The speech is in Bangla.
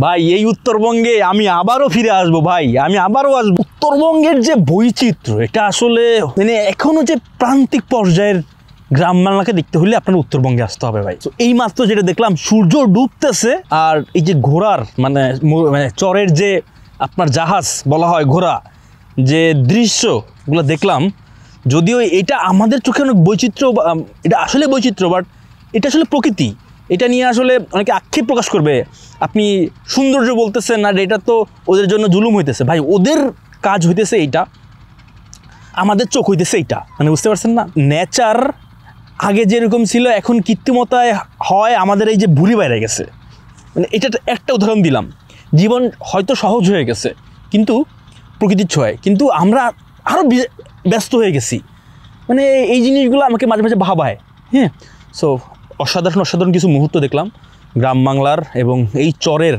ভাই এই উত্তরবঙ্গে আমি আবারও ফিরে আসবো ভাই, আমি আবারও আসবো। উত্তরবঙ্গের যে বৈচিত্র্য, এটা আসলে মানে এখনো যে প্রান্তিক পর্যায়ের গ্রাম বাংলাকে দেখতে হলে আপনার উত্তরবঙ্গে আসতে হবে ভাই। তো এই মাত্র যেটা দেখলাম, সূর্য ডুবতেছে আর এই যে ঘোড়ার মানে চরের যে আপনার জাহাজ বলা হয় ঘোড়া, যে দৃশ্যগুলো দেখলাম, যদিও এটা আমাদের চোখে অনেক বৈচিত্র্য, এটা আসলে বৈচিত্র্য, বাট এটা আসলে প্রকৃতি। এটা নিয়ে আসলে অনেকে আক্ষেপ প্রকাশ করবে, আপনি সৌন্দর্য বলতেছেন আর এটা তো ওদের জন্য জুলুম হইতেছে। ভাই ওদের কাজ হইতেছে এইটা, আমাদের চোখ হইতেছে এইটা, মানে বুঝতে পারছেন না? নেচার আগে যেরকম ছিল এখন কৃত্রিমতায় হয় আমাদের এই যে ভুঁড়ি বাইরে গেছে। মানে এটা একটা উদাহরণ দিলাম। জীবন হয়তো সহজ হয়ে গেছে কিন্তু প্রকৃতির ছোঁয়ায়, কিন্তু আমরা আরও ব্যস্ত হয়ে গেছি। মানে এই জিনিসগুলো আমাকে মাঝে মাঝে ভাবায়। হ্যাঁ, সো অসাধারণ অসাধারণ কিছু মুহূর্ত দেখলাম গ্রাম বাংলার এবং এই চরের